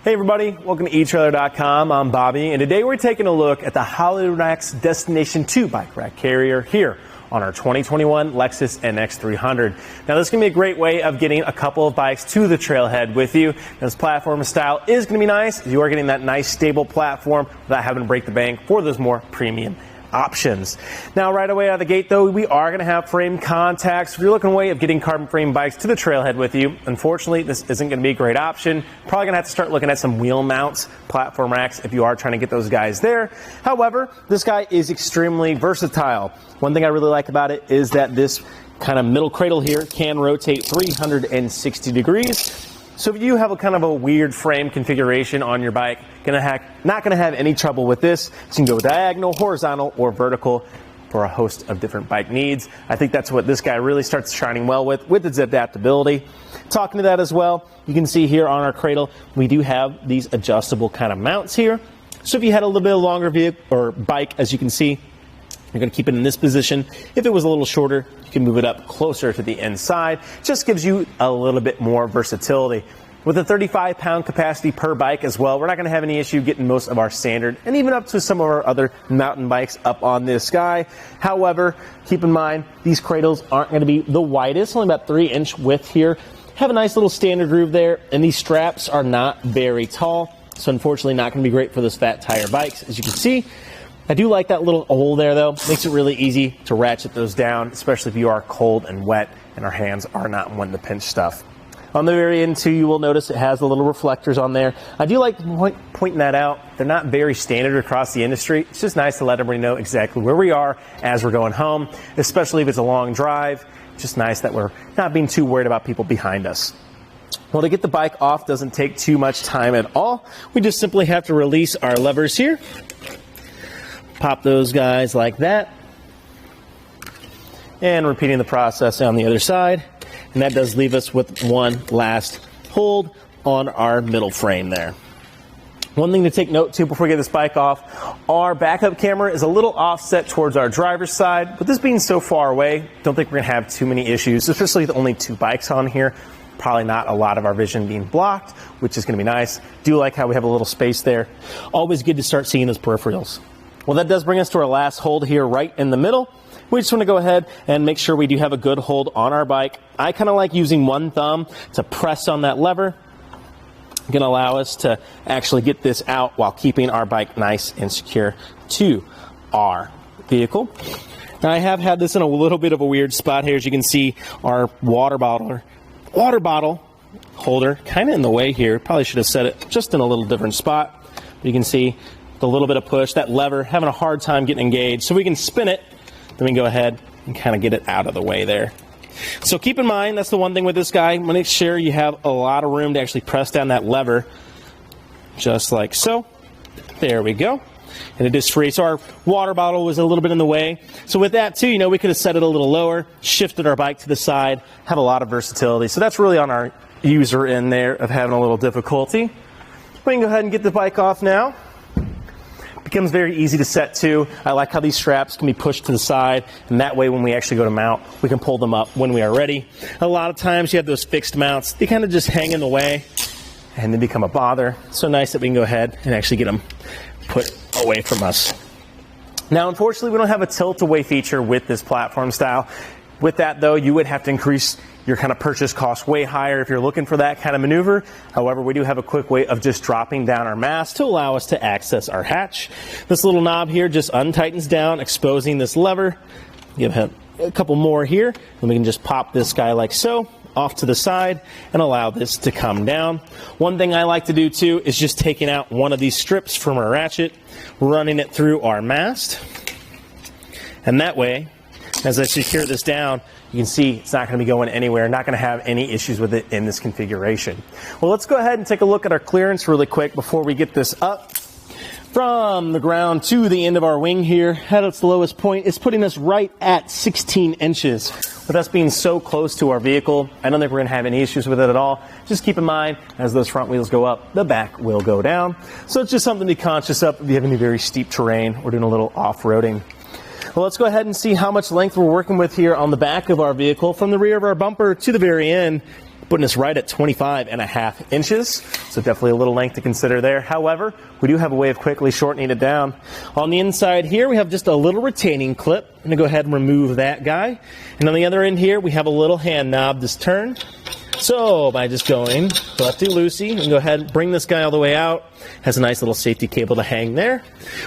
Hey everybody, welcome to etrailer.com. I'm Bobby, and today we're taking a look at the Hollywood Rack's Destination 2 bike rack carrier here on our 2021 Lexus NX 300. Now this is going to be a great way of getting a couple of bikes to the trailhead with you. This platform style is going to be nice. You are getting that nice stable platform without having to break the bank for those more premium options. Now right away out of the gate though, we are going to have frame contacts. If you're looking away of getting carbon frame bikes to the trailhead with you, unfortunately this isn't going to be a great option. Probably going to have to start looking at some wheel mounts, platform racks if you are trying to get those guys there. However, this guy is extremely versatile. One thing I really like about it is that this kind of middle cradle here can rotate 360 degrees. So if you have a kind of a weird frame configuration on your bike, not going to have any trouble with this. So you can go diagonal, horizontal, or vertical for a host of different bike needs. I think that's what this guy really starts shining well with its adaptability. Talking to that as well, you can see here on our cradle, we do have these adjustable kind of mounts here. So if you had a little bit longer vehicle or bike, as you can see, you're going to keep it in this position. If it was a little shorter, you can move it up closer to the inside. Just gives you a little bit more versatility. With a 35-pound capacity per bike as well, we're not going to have any issue getting most of our standard and even up to some of our other mountain bikes up on this guy. However, keep in mind, these cradles aren't going to be the widest, only about 3-inch width here. Have a nice little standard groove there, and these straps are not very tall, so unfortunately not going to be great for those fat tire bikes, as you can see. I do like that little hole there though. Makes it really easy to ratchet those down, especially if you are cold and wet and our hands are not wanting to pinch stuff. On the very end too, you will notice it has the little reflectors on there. I do like pointing that out. They're not very standard across the industry. It's just nice to let everybody know exactly where we are as we're going home, especially if it's a long drive. It's just nice that we're not being too worried about people behind us. Well, to get the bike off doesn't take too much time at all. We just simply have to release our levers here. Pop those guys like that, and repeating the process on the other side, and that does leave us with one last hold on our middle frame there. One thing to take note too before we get this bike off, our backup camera is a little offset towards our driver's side. With this being so far away, don't think we're going to have too many issues, especially with only 2 bikes on here. Probably not a lot of our vision being blocked, which is going to be nice. Do like how we have a little space there. Always good to start seeing those peripherals. Well, that does bring us to our last hold here right in the middle. We just want to go ahead and make sure we do have a good hold on our bike. I kind of like using one thumb to press on that lever. Going to allow us to actually get this out while keeping our bike nice and secure to our vehicle. Now, I have had this in a little bit of a weird spot here. As you can see, our water bottle holder kind of in the way here. Probably should have set it just in a little different spot. But you can see a little bit of push, that lever having a hard time getting engaged, so we can spin it, then we can go ahead and kind of get it out of the way there. So keep in mind, that's the one thing with this guy, make sure you have a lot of room to actually press down that lever, just like so. There we go, and it is free. So our water bottle was a little bit in the way, so with that too, we could have set it a little lower, shifted our bike to the side, have a lot of versatility. So that's really on our user end there of having a little difficulty. We can go ahead and get the bike off now. Becomes very easy to set too. I like how these straps can be pushed to the side, and that way when we actually go to mount, we can pull them up when we are ready. A lot of times you have those fixed mounts, they kind of just hang in the way and they become a bother. So nice that we can go ahead and actually get them put away from us. Now unfortunately we don't have a tilt-away feature with this platform style. With that though, you would have to increase your kind of purchase cost way higher if you're looking for that kind of maneuver. However, we do have a quick way of just dropping down our mast to allow us to access our hatch. This little knob here just untightens down, exposing this lever. Give him a couple more here, and we can just pop this guy like so off to the side and allow this to come down. One thing I like to do too is just taking out one of these strips from our ratchet, running it through our mast, and that way, as I secure this down, you can see it's not going to be going anywhere, not going to have any issues with it in this configuration. Well, let's go ahead and take a look at our clearance really quick before we get this up. From the ground to the end of our wing here, at its lowest point, it's putting us right at 16 inches. With us being so close to our vehicle, I don't think we're going to have any issues with it at all. Just keep in mind, as those front wheels go up, the back will go down. So it's just something to be conscious of if you have any very steep terrain or doing a little off-roading. Well, let's go ahead and see how much length we're working with here on the back of our vehicle. From the rear of our bumper to the very end, putting us right at 25.5 inches. So definitely a little length to consider there. However, we do have a way of quickly shortening it down. On the inside here, we have just a little retaining clip. I'm gonna go ahead and remove that guy. And on the other end here, we have a little hand knob this turn. So by just going Lefty Loosey, we can go ahead and bring this guy all the way out. Has a nice little safety cable to hang there.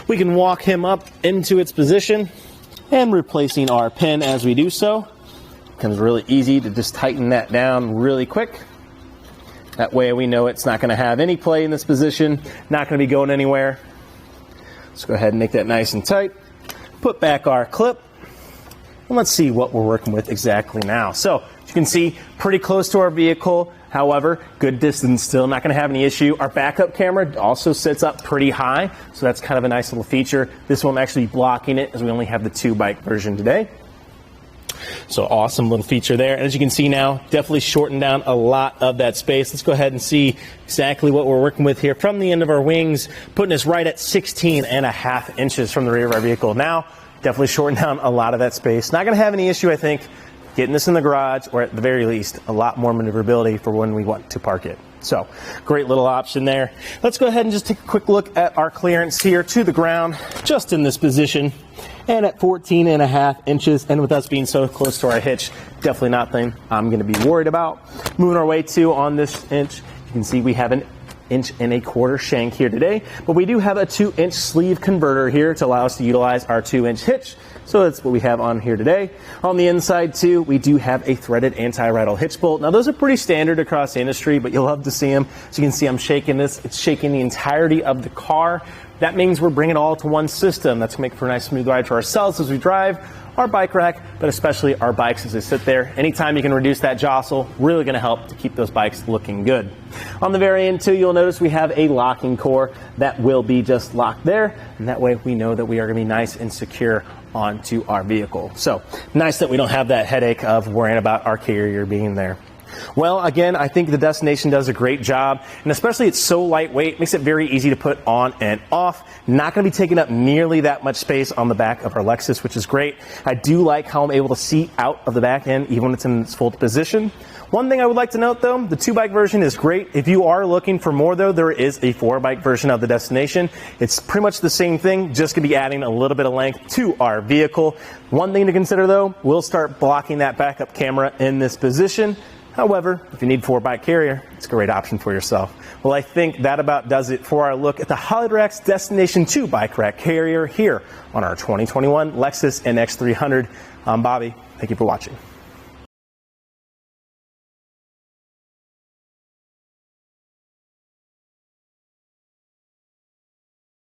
We can walk him up into its position and replacing our pin as we do so. Becomes really easy to just tighten that down really quick. That way we know it's not going to have any play in this position, not going to be going anywhere. Let's go ahead and make that nice and tight. Put back our clip. And let's see what we're working with exactly now. So as you can see, pretty close to our vehicle. However, good distance still, not going to have any issue. Our backup camera also sits up pretty high, so that's kind of a nice little feature. This won't actually be blocking it as we only have the 2-bike version today. So awesome little feature there. And as you can see now, definitely shortened down a lot of that space. Let's go ahead and see exactly what we're working with here from the end of our wings, putting us right at 16.5 inches from the rear of our vehicle. Now, definitely shortened down a lot of that space. Not going to have any issue, I think, getting this in the garage, or at the very least, a lot more maneuverability for when we want to park it. So, great little option there. Let's go ahead and just take a quick look at our clearance here to the ground, just in this position, and at 14.5 inches. And with us being so close to our hitch, definitely nothing I'm going to be worried about. Moving our way to on this inch, you can see we have an 1.25 inch shank here today, but we do have a 2-inch sleeve converter here to allow us to utilize our 2-inch hitch. So that's what we have on here today. On the inside too, we do have a threaded anti-rattle hitch bolt. Now those are pretty standard across the industry, but you'll love to see them. So you can see I'm shaking this. It's shaking the entirety of the car. That means we're bringing it all to one system. That's going to make for a nice smooth ride for ourselves as we drive our bike rack, but especially our bikes as they sit there. Anytime you can reduce that jostle, really going to help to keep those bikes looking good. On the very end too, you'll notice we have a locking core that will be just locked there, and that way we know that we are going to be nice and secure onto our vehicle. So nice that we don't have that headache of worrying about our carrier being there. Well, again, I think the Destination does a great job, and especially it's so lightweight, makes it very easy to put on and off. Not going to be taking up nearly that much space on the back of our Lexus, which is great. I do like how I'm able to see out of the back end, even when it's in its full position. One thing I would like to note, though, the 2-bike version is great. If you are looking for more, though, there is a 4-bike version of the Destination. It's pretty much the same thing, just going to be adding a little bit of length to our vehicle. One thing to consider, though, we'll start blocking that backup camera in this position. However, if you need 4-bike carrier, it's a great option for yourself. Well, I think that about does it for our look at the Hollywood Rack's Destination 2 bike rack carrier here on our 2021 Lexus NX 300. I'm Bobby. Thank you for watching.